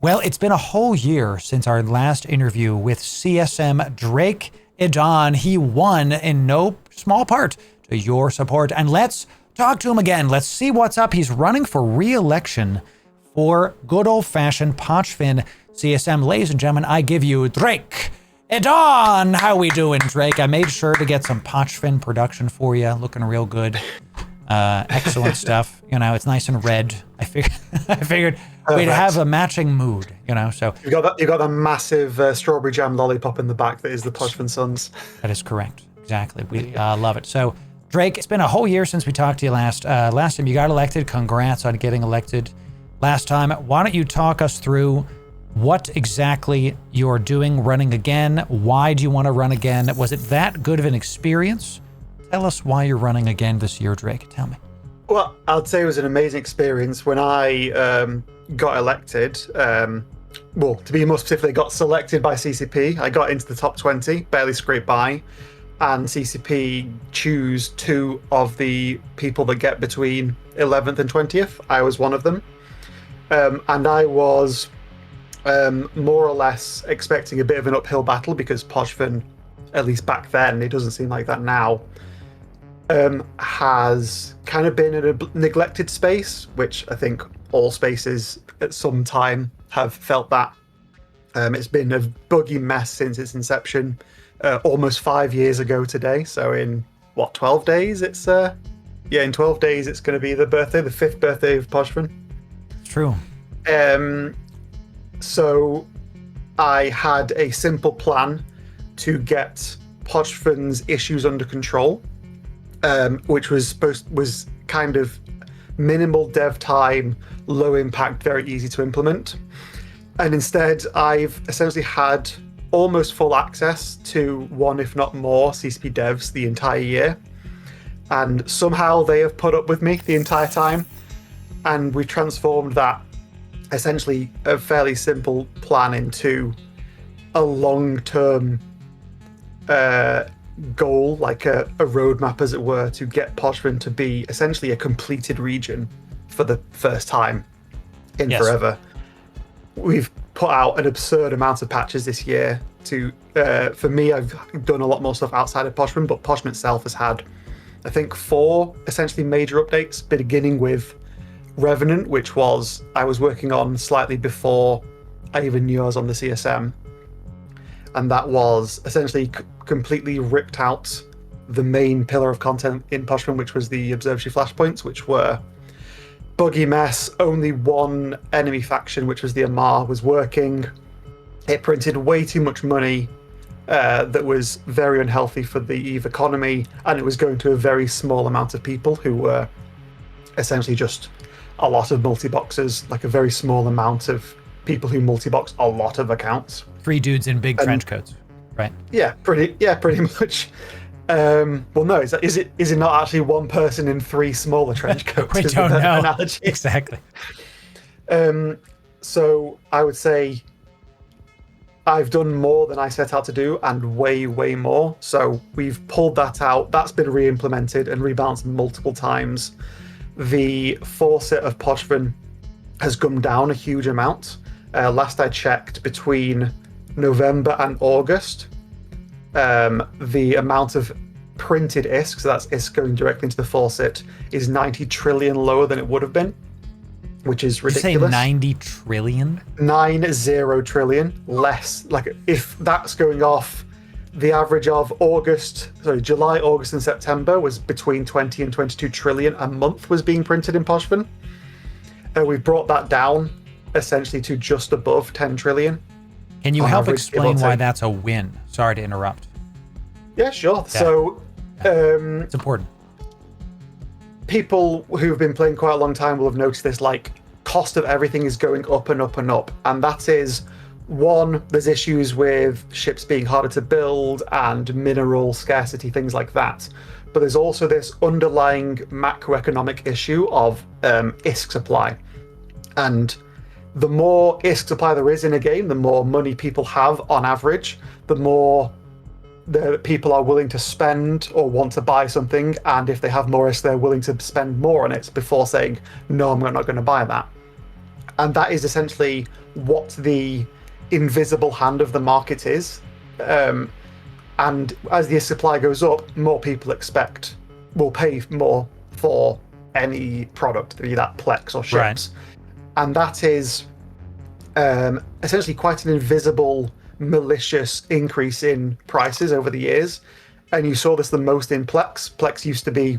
Well, it's been a whole year since our last interview with CSM Drake Idon. He won in no small part to your support. And let's talk to him again. Let's see what's up. He's running for re-election for good old-fashioned Pochven CSM. Ladies and gentlemen, I give you Drake Idon. How we doing, Drake? I made sure to get some Pochven production for you. Looking real good. Excellent stuff. You know, it's nice and red. I figured we'd have a matching mood, you know, so. You got that massive strawberry jam lollipop in the back that is the Pochven Suns. That is correct. Exactly. We love it. So, Drake, it's been a whole year since we talked to you last. Last time you got elected. Congrats on getting elected last time. Why don't you talk us through what exactly you're doing running again? Why do you want to run again? Was it that good of an experience? Tell us why you're running again this year, Drake. Tell me. Well, I'd say it was an amazing experience. When I got elected, well, to be more specific, got selected by CCP. I got into the top 20, barely scraped by, and CCP choose 2 of the people that get between 11th and 20th. I was one of them. And I was more or less expecting a bit of an uphill battle because Pochven, at least back then, it doesn't seem like that now, has kind of been in a neglected space, which I think all spaces at some time have felt that. It's been a buggy mess since its inception, almost 5 years ago today. So in, 12 days? In 12 days it's going to be the 5th birthday of Pochven. True. So I had a simple plan to get Pochven's issues under control, which was kind of minimal dev time, low impact, very easy to implement. And instead, I've essentially had almost full access to one, if not more, CCP devs the entire year. And somehow they have put up with me the entire time. And we transformed that, essentially a fairly simple plan, into a long-term goal, like a roadmap, as it were, to get Pochven to be essentially a completed region for the first time in forever. We've put out an absurd amount of patches this year. For me, I've done a lot more stuff outside of Pochven, but Pochven itself has had, I think, 4 essentially major updates, beginning with Revenant, which I was working on slightly before I even knew I was on the CSM. And that was essentially completely ripped out the main pillar of content in Pochven, which was the observatory flashpoints, which were buggy mess. Only one enemy faction, which was the Amar, was working. It printed way too much money that was very unhealthy for the EVE economy, and it was going to a very small amount of people who were essentially just a lot of multi-boxers, like a very small amount of people who multi-box a lot of accounts. 3 dudes in big trench coats, right? Yeah, pretty much. Well, no, is it not actually one person in 3 smaller trench coats? We don't know. Analogy? Exactly. So I would say I've done more than I set out to do, and way, way more. So we've pulled that out. That's been re-implemented and rebalanced multiple times. The forset of Pochven has come down a huge amount. Last I checked, between November and August, the amount of printed ISK, so that's ISK going directly into the forset, is 90 trillion lower than it would have been, which is ridiculous. Did you say 90 trillion? 90 trillion less. Like, if that's going off, the average of July, August, and September was between 20 and 22 trillion a month was being printed in Pochven. We've brought that down essentially to just above 10 trillion. Can you help explain why that's a win? Sorry to interrupt. Yeah, sure. Yeah. So, it's important. People who've been playing quite a long time will have noticed this, like, cost of everything is going up and up and up. And that is, one, there's issues with ships being harder to build and mineral scarcity, things like that. But there's also this underlying macroeconomic issue of ISK supply. And the more ISK supply there is in a game, the more money people have on average, the more the people are willing to spend or want to buy something. And if they have more ISK, they're willing to spend more on it before saying, no, I'm not going to buy that. And that is essentially what the invisible hand of the market is. And as the supply goes up, more people will pay more for any product, be that Plex or ships. Right. And that is essentially quite an invisible, malicious increase in prices over the years. And you saw this the most in Plex. Plex used to be,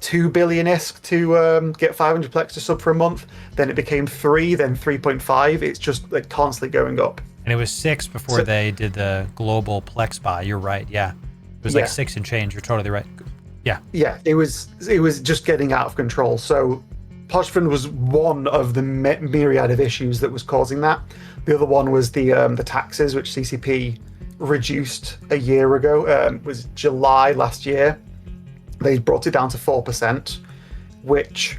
2 billion ISK to get 500 Plex to sub for a month. Then it became 3, then 3.5. It's just like constantly going up. And it was 6 before they did the global Plex buy. You're right. Yeah. It was like 6 and change. You're totally right. Yeah. Yeah. It was just getting out of control. So Pochven was one of the myriad of issues that was causing that. The other one was the taxes, which CCP reduced a year ago. It was July last year. They brought it down to 4%, which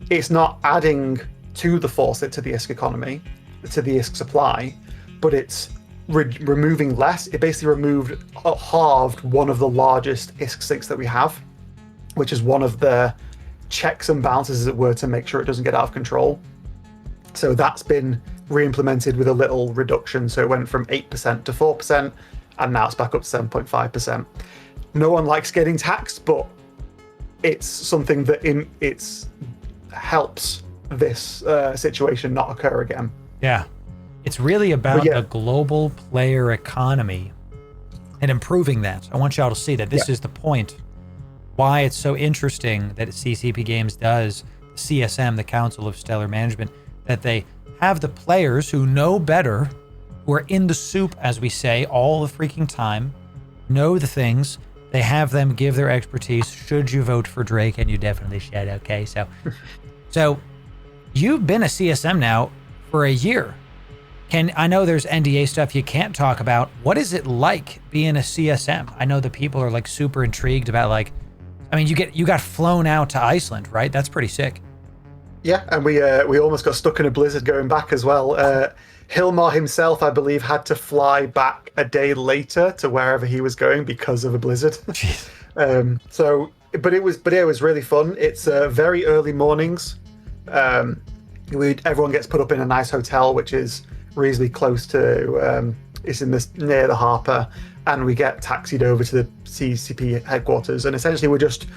it's not adding to the faucet to the ISK economy, to the ISK supply, but it's removing less. It basically halved one of the largest ISK sinks that we have, which is one of the checks and balances, as it were, to make sure it doesn't get out of control. So that's been re-implemented with a little reduction. So it went from 8% to 4%, and now it's back up to 7.5%. No one likes getting taxed, but it's something that it helps this situation not occur again. Yeah. It's really about the global player economy and improving that. I want y'all to see that this is the point. Why it's so interesting that CCP Games does CSM, the Council of Stellar Management, that they have the players who know better, who are in the soup, as we say, all the freaking time, know the things. They have them give their expertise. Should you vote for Drake? And you definitely should. Okay, so you've been a CSM now for a year. I know there's NDA stuff you can't talk about. What is it like being a CSM? I know the people are like super intrigued about you got flown out to Iceland, right? That's pretty sick. Yeah, and we almost got stuck in a blizzard going back as well. Hilmar himself, I believe, had to fly back a day later to wherever he was going because of a blizzard. But it was really fun. It's very early mornings. Everyone gets put up in a nice hotel, which is reasonably close to it's near the Harper, and we get taxied over to the CCP headquarters, and essentially we're just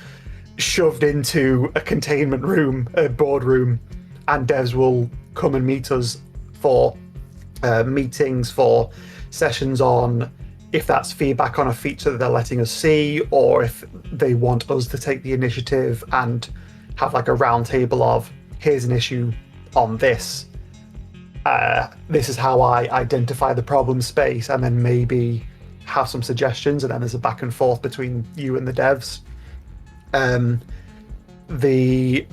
shoved into a containment room, a boardroom, and devs will come and meet us for meetings, for sessions on if that's feedback on a feature that they're letting us see, or if they want us to take the initiative and have like a round table of here's an issue on this. This is how I identify the problem space, and then maybe have some suggestions, and then there's a back and forth between you and the devs. The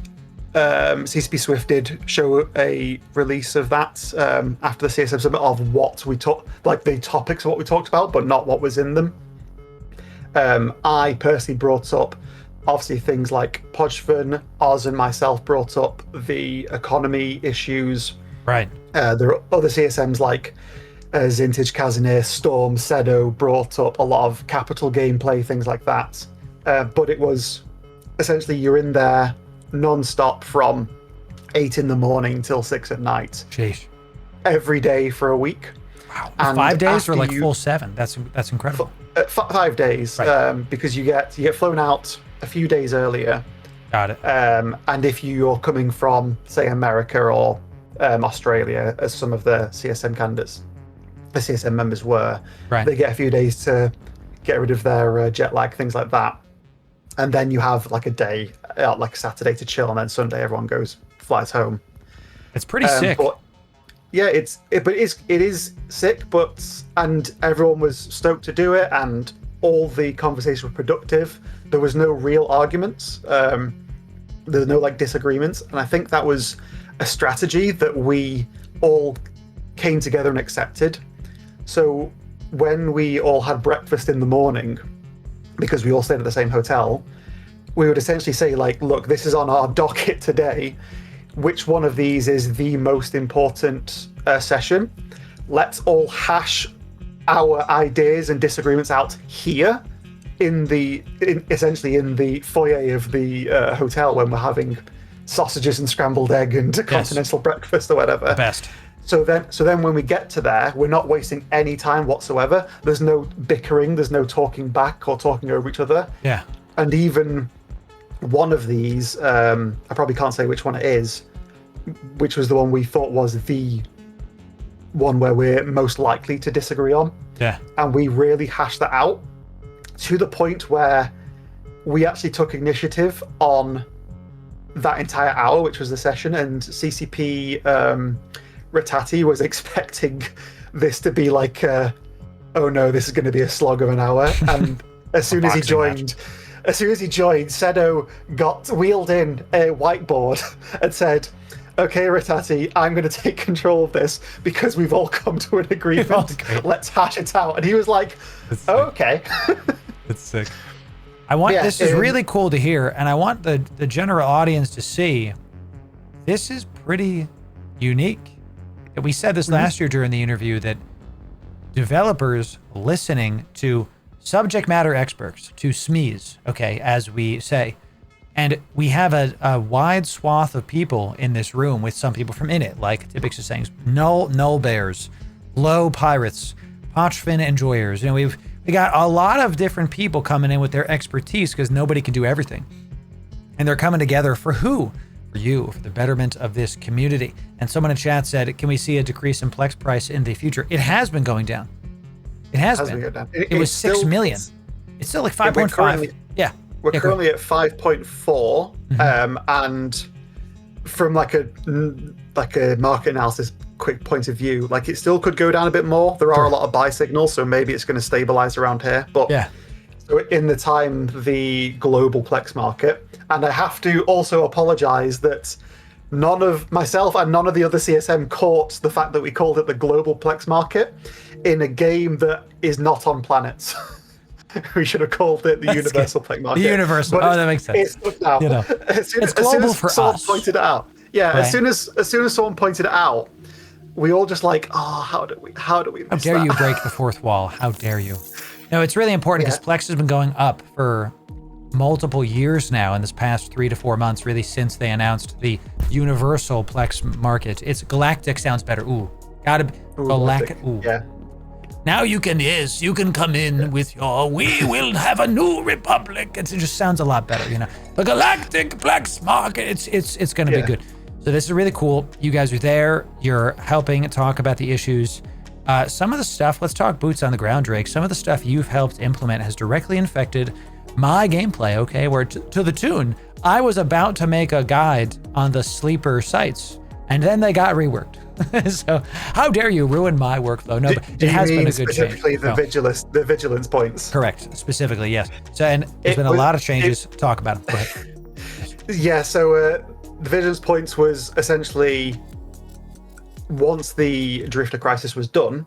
CCP Swift did show a release of that after the CSM summit of what we talked, like the topics of what we talked about, but not what was in them. I personally brought up obviously things like Pochven, Oz and myself brought up the economy issues. Right. There are other CSMs like Zintage, Capsuleer, Storm, Sedo brought up a lot of capital gameplay, things like that. But it was essentially you're in there non-stop from 8 in the morning till 6 at night. Jeez. Every day for a week. Wow. And 5 days or like full 7? That's incredible. 5 days, right. Because you get flown out a few days earlier. Got it. And if you're coming from, say, America or Australia, as some of the CSM candidates, the CSM members were, right. They get a few days to get rid of their jet lag, things like that. And then you have like a day, like Saturday to chill, and then Sunday everyone flies home. It's pretty sick. But yeah, it is sick, and everyone was stoked to do it, and all the conversations were productive. There was no real arguments. There were no like disagreements, and I think that was a strategy that we all came together and accepted. So when we all had breakfast in the morning, because we all stayed at the same hotel, we would essentially say like, look, this is on our docket today. Which one of these is the most important session? Let's all hash our ideas and disagreements out here essentially in the foyer of the hotel when we're having sausages and scrambled egg and a continental breakfast or whatever. Best. So then when we get to there, we're not wasting any time whatsoever. There's no bickering, there's no talking back or talking over each other. Yeah. And even one of these, I probably can't say which one it is, which was the one we thought was the one where we're most likely to disagree on. Yeah. And we really hashed that out to the point where we actually took initiative on that entire hour, which was the session, and CCP Ratati was expecting this to be like, oh no, this is going to be a slog of an hour. And as soon as he joined, Sedo wheeled in a whiteboard and said, okay, Ratati, I'm going to take control of this because we've all come to an agreement. Let's hash it out. And he was like, oh, okay. It's sick. This is really cool to hear, and I want the general audience to see this is pretty unique. We said this last year during the interview that developers listening to subject matter experts, to SMEs, okay, as we say, and we have a wide swath of people in this room with some people from Init, like Typix is saying, null bears, low pirates, Pochven enjoyers. You know, we got a lot of different people coming in with their expertise because nobody can do everything. And they're coming together for who? For you, for the betterment of this community. And someone in chat said, can we see a decrease in Plex price in the future? It has been going down. It has been. It was 6 million. It's still like 5.5. Yeah. We're currently at 5.4. And from like a market analysis quick point of view, like it still could go down a bit more. There are a lot of buy signals, so maybe it's going to stabilize around here. But yeah. So in the time, the global Plex market, and I have to also apologize that none of myself and none of the other CSM caught the fact that we called it the global Plex market in a game that is not on planets. We should have called it the universal Plex market. The universal. That makes sense. It's now. You know, as soon as someone pointed it out. Yeah, right. as soon as someone pointed it out, we all just like, oh, how do we miss How dare you break the fourth wall? How dare you? No, it's really important because Plex has been going up for multiple years now in this past 3 to 4 months, really since they announced the universal Plex market. It's galactic sounds better. Ooh, gotta be galactic. Ooh. Yeah. Now you can come in with your, we will have a new republic. It just sounds a lot better, you know. The galactic Plex market, it's gonna be good. So this is really cool. You guys are there. You're helping talk about the issues. Some of the stuff, let's talk boots on the ground, Drake. Some of the stuff you've helped implement has directly infected my gameplay, okay? Where to the tune, I was about to make a guide on the sleeper sites, and then they got reworked. So how dare you ruin my workflow? No, but it has been a good change. Specifically the vigilance points. Correct, specifically, yes. So, and there's been a lot of changes. Talk about them. Go ahead. Yeah, so the vigilance points was essentially, once the Drifter crisis was done,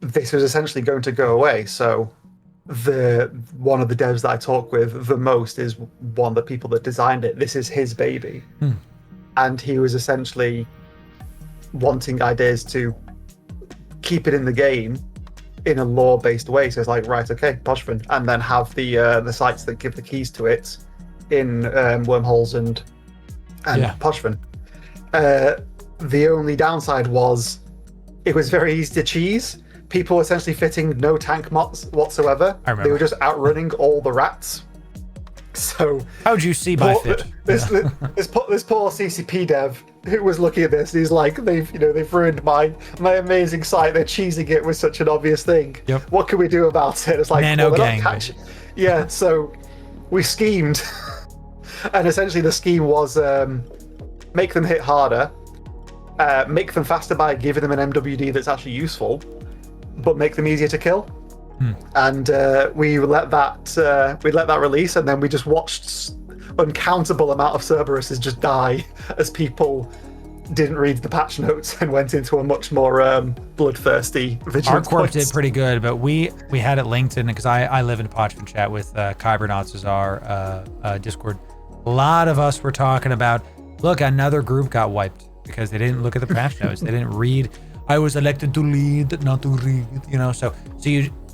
this was essentially going to go away. So one of the devs that I talk with the most is one of the people that designed it. This is his baby. And he was essentially wanting ideas to keep it in the game in a lore-based way. So it's like, right, okay, Pochven, and then have the sites that give the keys to it in wormholes and Pochven. The only downside was it was very easy to cheese. People were essentially fitting no tank mods whatsoever. They were just outrunning all the rats. So how'd you see my fit? This poor CCP dev who was looking at this, he's like, they've ruined my amazing site. They're cheesing it with such an obvious thing. Yep. What can we do about it? It's like, yeah. So we schemed, and essentially the scheme was make them hit harder, make them faster by giving them an MWD that's actually useful, but make them easier to kill. And we let that release, and then we just watched uncountable amount of Cerberuses just die as people didn't read the patch notes and went into a much more bloodthirsty vigilance. Our Corp did pretty good, but we had it linked in because I live in a Pochven chat with KYBERNAUT as our Discord. A lot of us were talking about, look, another group got wiped because they didn't look at the patch notes. They didn't read. I was elected to lead, not to read, you know. So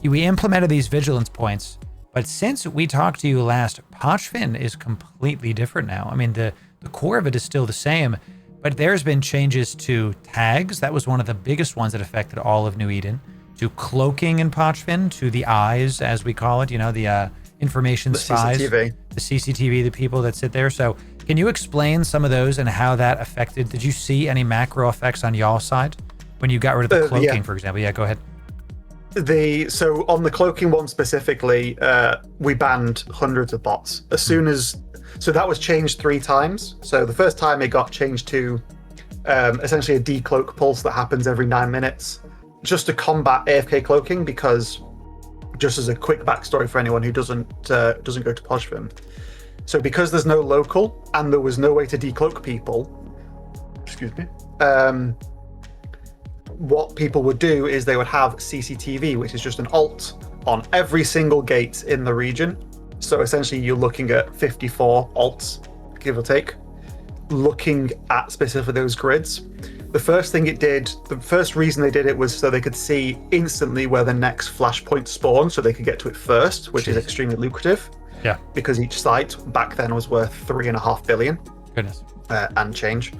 we implemented these vigilance points, but since we talked to you last, Pochven is completely different now. I mean, the the core of it is still the same, but there's been changes to tags. That was one of the biggest ones that affected all of New Eden. To cloaking in Pochven, to the eyes, as we call it, the information spies. CCTV. The CCTV, the people that sit there. So can you explain some of those and how that affected? Did you see any macro effects on y'all's side when you got rid of the cloaking, for example? Yeah, go ahead. So on the cloaking one specifically, we banned hundreds of bots. As soon as, so that was changed 3 times. So the first time it got changed to essentially a decloak pulse that happens every 9 minutes, just to combat AFK cloaking, because just as a quick backstory for anyone who doesn't go to Pochven. So because there's no local and there was no way to decloak people, what people would do is they would have CCTV, which is just an alt on every single gate in the region. So essentially you're looking at 54 alts, give or take, looking at specifically those grids. The first reason they did it was so they could see instantly where the next flashpoint spawned, so they could get to it first, which is extremely lucrative. Yeah. Because each site back then was worth 3.5 billion. Goodness. And change.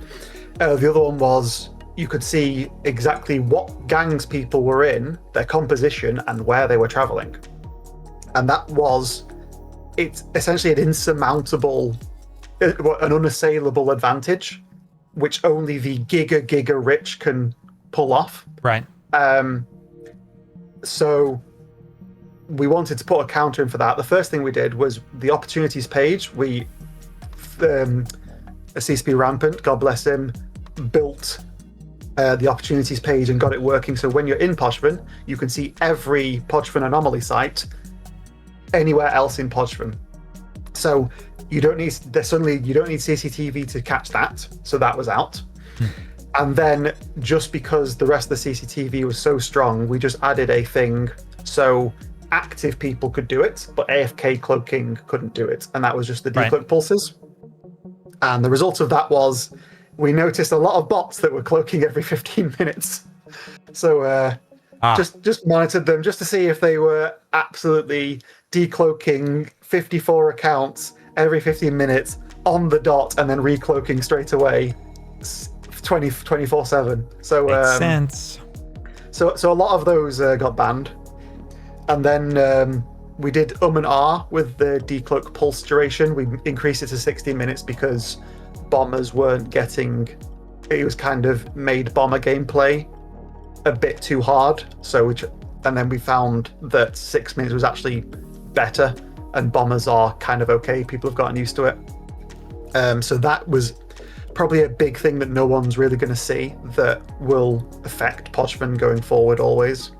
The other one was you could see exactly what gangs people were in, their composition, and where they were traveling. And it's essentially an insurmountable, an unassailable advantage, which only the giga rich can pull off. Right. So we wanted to put a counter in for that. The first thing we did was the opportunities page. A CCP Rampant, God bless him, built the opportunities page and got it working. So when you're in Pochven, you can see every Pochven anomaly site anywhere else in Pochven. So you don't need CCTV to catch that. So that was out. And then just because the rest of the CCTV was so strong, we just added a thing so active people could do it, but AFK cloaking couldn't do it. And that was just the decloak pulses. And the result of that was we noticed a lot of bots that were cloaking every 15 minutes. So just monitored them just to see if they were absolutely decloaking 54 accounts every 15 minutes on the dot and then recloaking straight away 24/7. So makes sense. So a lot of those got banned. And then we did and R with the decloak pulse duration. We increased it to 60 minutes because bombers weren't getting, it was kind of made bomber gameplay a bit too hard. And then we found that 6 minutes was actually better, and bombers are kind of okay. People have gotten used to it. So that was probably a big thing that no one's really going to see that will affect Pochven going forward always.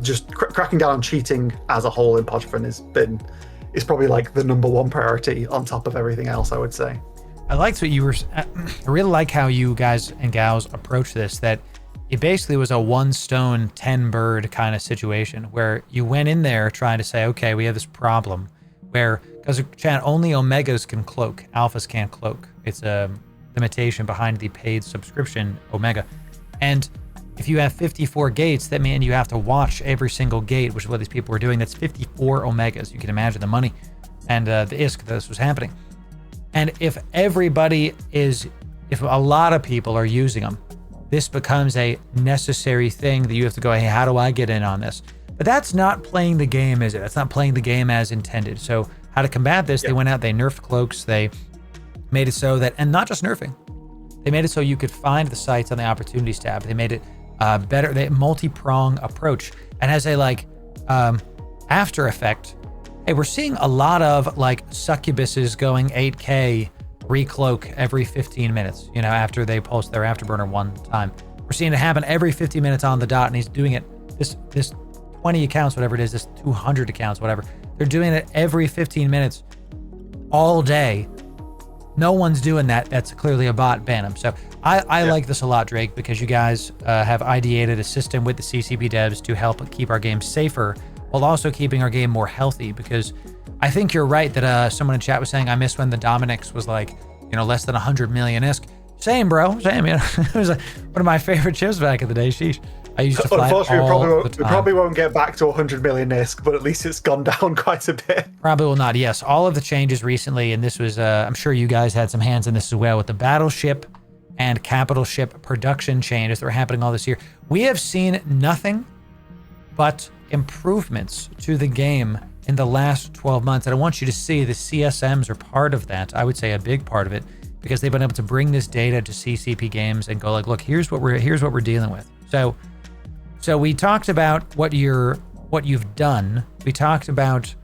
Just cracking down on cheating as a whole in Pochven is probably like the #1 priority on top of everything else, I would say. I liked what you were. I really like how you guys and gals approach this. That it basically was a 1 stone 10 bird kind of situation where you went in there trying to say, okay, we have this problem where, because only Omegas can cloak, Alphas can't cloak. It's a limitation behind the paid subscription Omega. And if you have 54 gates, that means you have to watch every single gate, which is what these people were doing. That's 54 Omegas. You can imagine the money and the ISK that this was happening. And if a lot of people are using them, this becomes a necessary thing that you have to go, hey, how do I get in on this? But that's not playing the game, is it? That's not playing the game as intended. So how to combat this, They went out, they nerfed cloaks, they made it so that, and not just nerfing, they made it so you could find the sites on the opportunities tab. They made it better, they multi-prong approach. And as a after effect, hey, we're seeing a lot of succubuses going 8K recloak every 15 minutes, after they post their afterburner one time. We're seeing it happen every 50 minutes on the dot, and he's doing it, this 20 accounts, whatever it is, this 200 accounts, whatever. They're doing it every 15 minutes all day. No one's doing that. That's clearly a bot. Ban them. So I like this a lot, Drake, because you guys have ideated a system with the CCP devs to help keep our game safer while also keeping our game more healthy. Because I think you're right that someone in chat was saying, I miss when the Dominix was less than 100 million ISK. Same, bro. Same. It was one of my favorite chips back in the day. Sheesh. I used to fly Unfortunately, all the we time. probably won't get back to 100 million ISK, but at least it's gone down quite a bit. Probably will not. Yes, all of the changes recently, and this was, I'm sure you guys had some hands in this as well, with the battleship and capital ship production changes that were happening all this year. We have seen nothing but improvements to the game in the last 12 months. And I want you to see the CSMs are part of that. I would say a big part of it, because they've been able to bring this data to CCP games and go like, look, here's what we're dealing with. So we talked about what you've done. We talked about,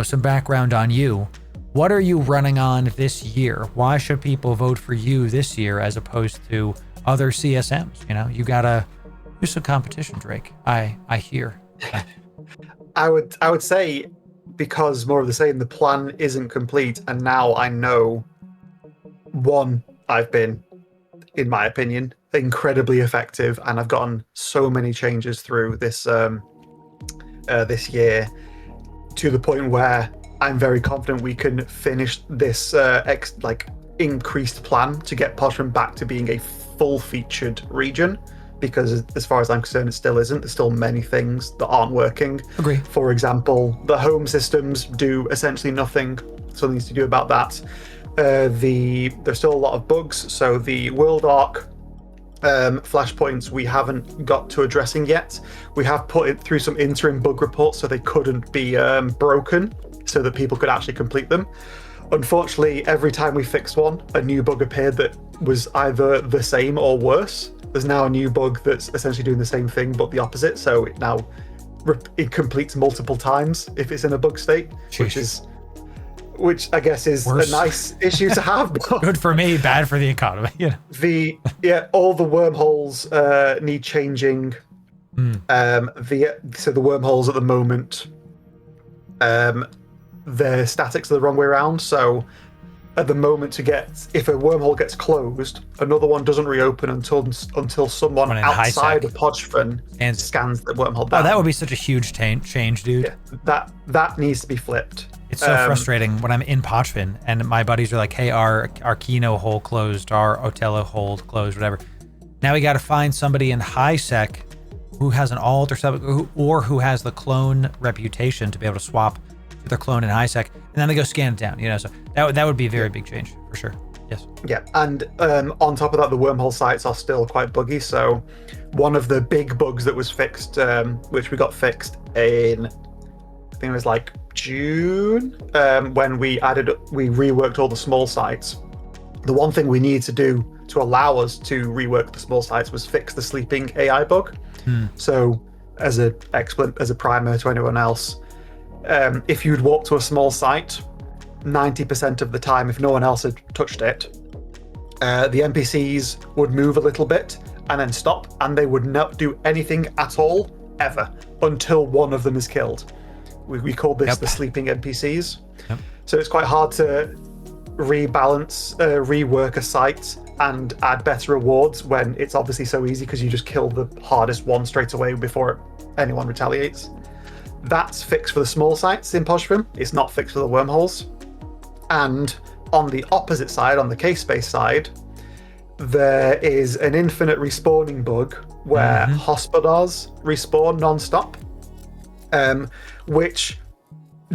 some background on you. What are you running on this year? Why should people vote for you this year as opposed to other CSMs? You gotta do some competition, Drake. I hear. I would say, because more of the same, the plan isn't complete, and now I know. One, I've been, in my opinion, incredibly effective, and I've gotten so many changes through this this year, to the point where I'm very confident we can finish this increased plan to get Pochven back to being a full-featured region. Because as far as I'm concerned, it still isn't. There's still many things that aren't working. Agree. For example, the home systems do essentially nothing. Something needs to do about that. There's still a lot of bugs. So the world arc flashpoints we haven't got to addressing yet. We have put it through some interim bug reports so they couldn't be broken, so that people could actually complete them. Unfortunately, every time we fixed one, a new bug appeared that was either the same or worse. There's now a new bug that's essentially doing the same thing but the opposite, so it completes multiple times if it's in a bug state. Jeez. Which I guess is worse. A nice issue to have. Good for me, bad for the economy. All the wormholes need changing. So the wormholes at the moment, their statics are the wrong way around. So at the moment, if a wormhole gets closed, another one doesn't reopen until someone outside of Pochven scans the wormhole down. Oh, that would be such a huge change, dude. Yeah, that needs to be flipped. It's so frustrating when I'm in Pochven and my buddies are like, hey, our Kino hole closed, our Otello hole closed, whatever. Now we got to find somebody in high sec who has an alt or something, or who has the clone reputation to be able to swap to their clone in high sec, and then they go scan it down. So that would be a very big change for sure. Yes. Yeah, and on top of that, the wormhole sites are still quite buggy. So one of the big bugs that was fixed, which we got fixed in, I think it was like June, when we reworked all the small sites. The one thing we needed to do to allow us to rework the small sites was fix the sleeping AI bug. So as a primer to anyone else, if you'd walk to a small site, 90% of the time, if no one else had touched it, the NPCs would move a little bit and then stop, and they would not do anything at all, ever, until one of them is killed. We call this the sleeping NPCs. Yep. So it's quite hard to rework a site and add better rewards when it's obviously so easy, because you just kill the hardest one straight away before anyone retaliates. That's fixed for the small sites in Pochven. It's not fixed for the wormholes. And on the opposite side, on the K-Space side, there is an infinite respawning bug where hospodars respawn non-stop, which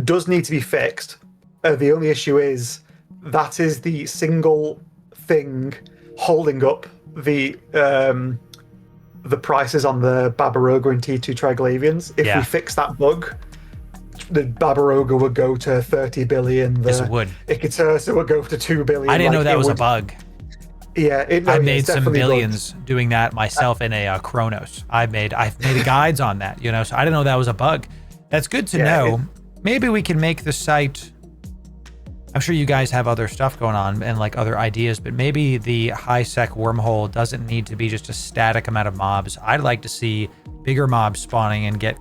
does need to be fixed. The only issue is that is the single thing holding up the prices on the Babaroga and T2 Triglavians. If we fix that bug, the Babaroga would go to 30 billion. Yes, it would. Ikatursa would go to 2 billion. I didn't know that was a bug. Yeah, I made some billions doing that myself in a Chronos. I've made guides on that, so I didn't know that was a bug. That's good to know. Maybe we can make the site. I'm sure you guys have other stuff going on and like other ideas, but maybe the high sec wormhole doesn't need to be just a static amount of mobs. I'd like to see bigger mobs spawning and get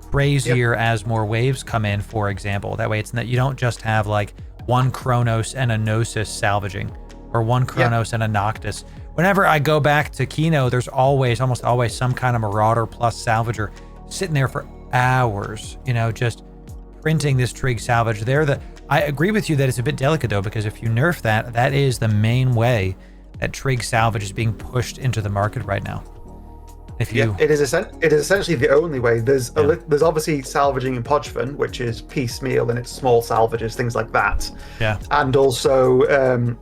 crazier as more waves come in, for example. That way it's not, you don't just have like one Chronos and a Gnosis salvaging, or one Chronos and a Noctis. Whenever I go back to Kino, there's almost always some kind of Marauder plus Salvager sitting there for hours, just printing this Trig salvage. I agree with you that it's a bit delicate though, because if you nerf that is the main way that Trig salvage is being pushed into the market right now. If you, it is essentially the only way. There's obviously salvaging in Pochven, which is piecemeal and it's small salvages, things like that. Yeah. And also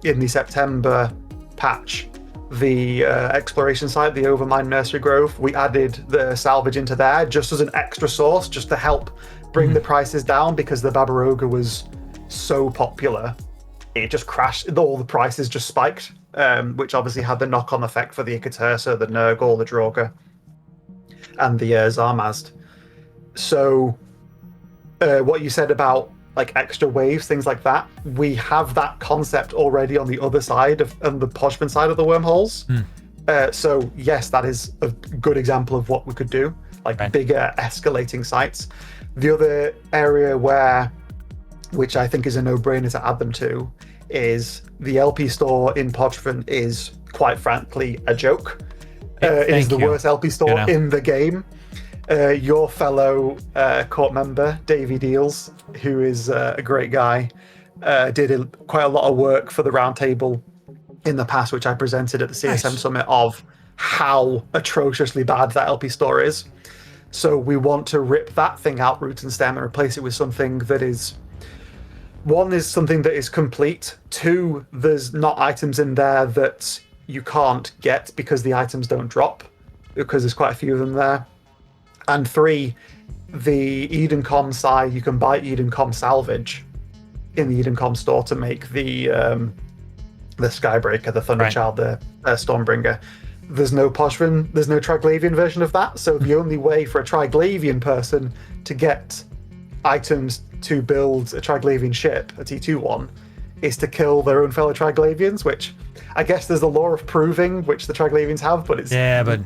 in the September patch, the exploration site, the Overmind Nursery Grove, we added the salvage into there just as an extra source, just to help bring the prices down, because the Babaroga was so popular. It just crashed. All the prices just spiked, which obviously had the knock-on effect for the Ikatursa, the Nurgle, the Draugr, and the Zarmazd. So what you said about like extra waves, things like that, we have that concept already on the other side on the Pochven side of the wormholes. So yes, that is a good example of what we could do, like bigger escalating sites. The other area which I think is a no-brainer to add them to, is the LP store in Pochven is quite frankly a joke. It is the worst LP store in the game. Your fellow Corp member, Davey Deals, who is a great guy, did quite a lot of work for the roundtable in the past, which I presented at the CSM Summit, of how atrociously bad that LP store is. So we want to rip that thing out root and stem and replace it with something that is, one, is something that is complete. Two, there's not items in there that you can't get because the items don't drop, because there's quite a few of them there. And three, the Edencom side, you can buy Edencom salvage in the Edencom store to make the Skybreaker, the Thunderchild, the Stormbringer. There's no Pochven, there's no Triglavian version of that, so the only way for a Triglavian person to get items to build a Triglavian ship, a T2 one, is to kill their own fellow Triglavians, which I guess there's the law of proving, which the Triglavians have, but it's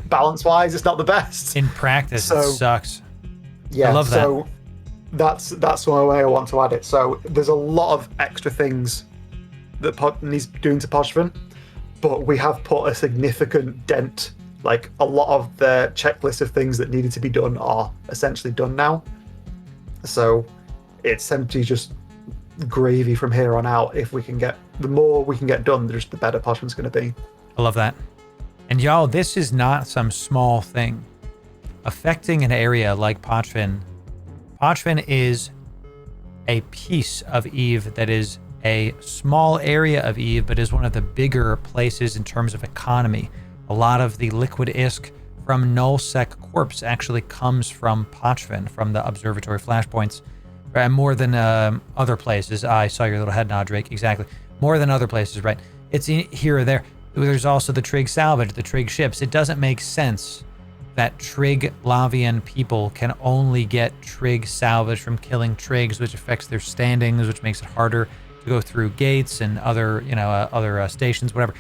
balance-wise, it's not the best. In practice, it sucks. Yeah, I love that. So that's one way I want to add it. So there's a lot of extra things that Pod needs doing to Pochven, but we have put a significant dent. Like, a lot of the checklist of things that needed to be done are essentially done now. So it's simply just gravy from here on out. If we can get, the more we can get done, just the better Pochven's going to be. I love that. And y'all, this is not some small thing. Affecting an area like Pochven. Pochven is a piece of Eve that is a small area of Eve, but is one of the bigger places in terms of economy. A lot of the liquid ISK from nullsec corps actually comes from Pochven, from the observatory flashpoints, more than other places. I saw your little head nod, Drake. Exactly. More than other places, right? It's here or there. There's also the Trig salvage, the Trig ships. It doesn't make sense that Trig Lavian people can only get Trig salvage from killing Trigs, which affects their standings, which makes it harder to go through gates and other, other stations, whatever.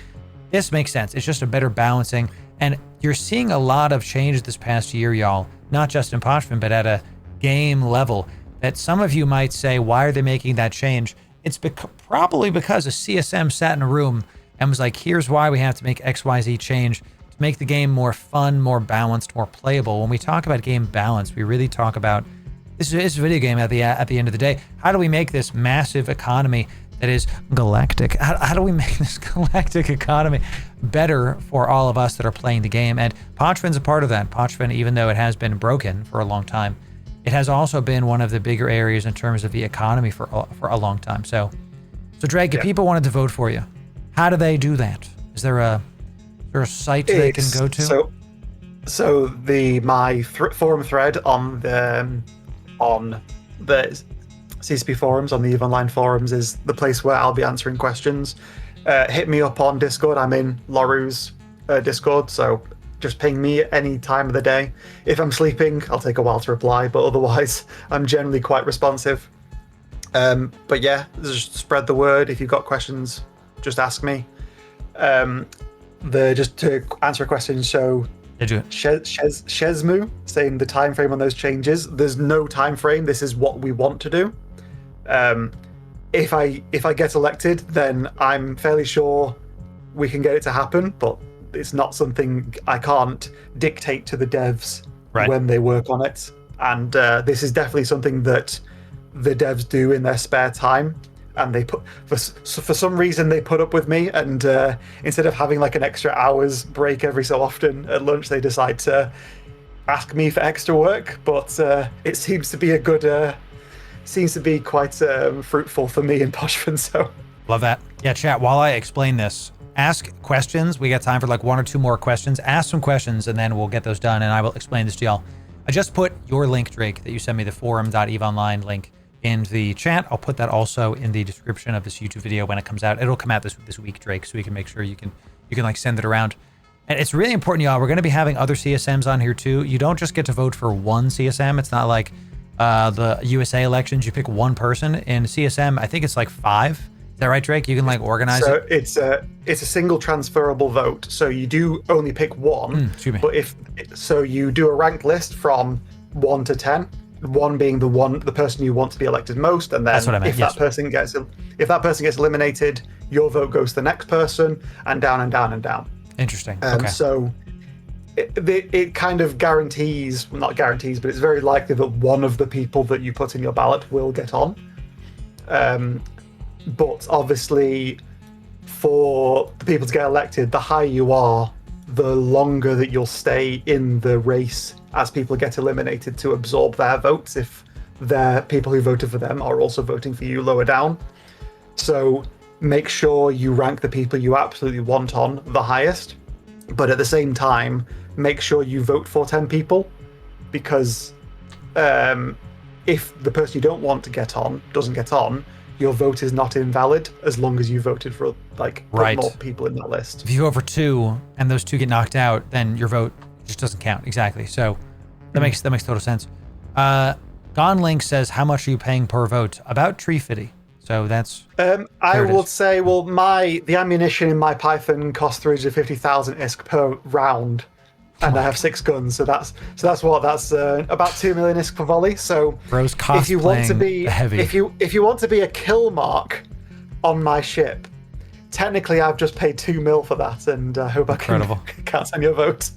This makes sense. It's just a better balancing. And you're seeing a lot of changes this past year, y'all, not just in Pochven, but at a game level, that some of you might say, why are they making that change? It's probably because a CSM sat in a room and was like, here's why we have to make XYZ change to make the game more fun, more balanced, more playable. When we talk about game balance, we really talk about, this is a video game at the end of the day. How do we make this massive economy that is galactic? How do we make this galactic economy better for all of us that are playing the game? And Pochven's a part of that. Pochven, even though it has been broken for a long time, it has also been one of the bigger areas in terms of the economy for a long time. So Drake, if people wanted to vote for you, how do they do that? Is there a site they can go to? So my forum thread on the CCP forums, on the EVE Online forums, is the place where I'll be answering questions. Hit me up on Discord. I'm in Loru's Discord, so just ping me at any time of the day. If I'm sleeping, I'll take a while to reply, but otherwise, I'm generally quite responsive. But yeah, just spread the word. If you've got questions, just ask me. Just to answer a question, so Shezmu saying the time frame on those changes. There's no time frame. This is what we want to do. If I get elected, then I'm fairly sure we can get it to happen, but it's not something I can't dictate to the devs when they work on it. And this is definitely something that the devs do in their spare time. and they put for some reason they put up with me, and instead of having like an extra hour's break every so often at lunch, they decide to ask me for extra work. But it seems to be a good seems to be quite fruitful for me and Pochven. So love that. Yeah, chat, while I explain this, ask questions. We got time for like 1 or 2 more questions. Ask some questions and then we'll get those done and I will explain this to y'all. I just put your link, Drake, that you sent me, the forum.eveonline link, in the chat. I'll put that also in the description of this YouTube video when it comes out. It'll come out this week, Drake, so we can make sure you can like send it around. And it's really important, y'all. We're going to be having other CSMs on here too. You don't just get to vote for one CSM. It's not like the USA elections. You pick one person. In CSM, I think it's like 5. Is that right, Drake? You can like organize it. So it's a single transferable vote. So you do only pick one. But you do a ranked list from 1 to 10. 1 being the person you want to be elected most, and then that's what I meant. If that person gets eliminated, your vote goes to the next person, and down and down and down. Interesting. Okay. So it kind of guarantees, well, not guarantees, but it's very likely that one of the people that you put in your ballot will get on. But obviously, for the people to get elected, the higher you are, the longer that you'll stay in the race as people get eliminated to absorb their votes if their people who voted for them are also voting for you lower down. So make sure you rank the people you absolutely want on the highest, but at the same time, make sure you vote for 10 people, because if the person you don't want to get on doesn't get on, your vote is not invalid as long as you voted for like more people in that list. If you vote for 2 and those 2 get knocked out, then your vote just doesn't count. Exactly. So that makes total sense. Gone Link says, how much are you paying per vote? About $350. So that's I would say, well, the ammunition in my Python costs 350,000 ISK per round, and I have 6 guns, so that's about 2 million ISK per volley. So if you want to be if you want to be a kill mark on my ship, technically I've just paid 2 mil for that, and I hope I can count on your vote.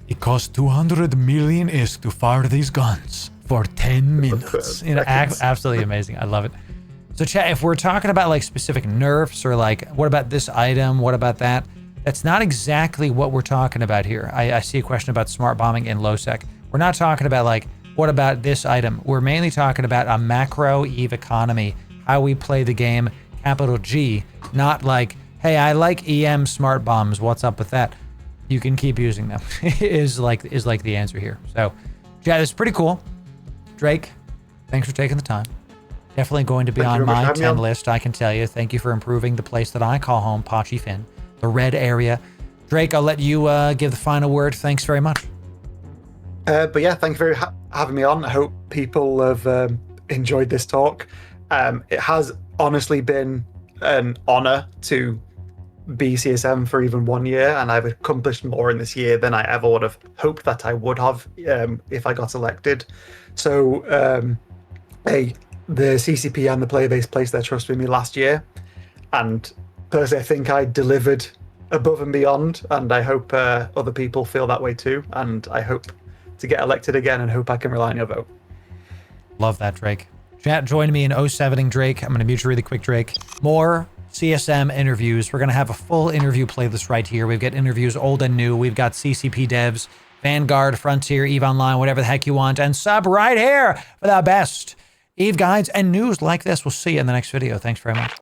It costs 200 million ISK to fire these guns for 10 minutes. Absolutely amazing. I love it. So chat, if we're talking about like specific nerfs or like, what about this item? What about that? That's not exactly what we're talking about here. I see a question about smart bombing in low sec. We're not talking about like, what about this item? We're mainly talking about a macro EVE economy, how we play the game, capital G, not like, hey, I like EM smart bombs. What's up with that? You can keep using them is like the answer here. So yeah, it's pretty cool. Drake, thanks for taking the time. Definitely going to be on my 10 list, I can tell you. Thank you for improving the place that I call home, Pochven, the red area. Drake, I'll let you give the final word. Thanks very much. But yeah, thank you for having me on. I hope people have enjoyed this talk. It has honestly been an honor to be CSM for even 1 year, and I've accomplished more in this year than I ever would have hoped that I would have if I got elected. So, the CCP and the player base placed their trust in me last year, and personally I think I delivered above and beyond, and I hope other people feel that way too, and I hope to get elected again and hope I can rely on your vote. Love that, Drake. Chat, join me in 07ing Drake. I'm going to mute you really quick, Drake. More CSM interviews. We're going to have a full interview playlist right here. We've got interviews old and new. We've got CCP devs, Vanguard, Frontier, EVE Online, whatever the heck you want, and sub right here for the best EVE guides and news like this. We'll see you in the next video. Thanks very much.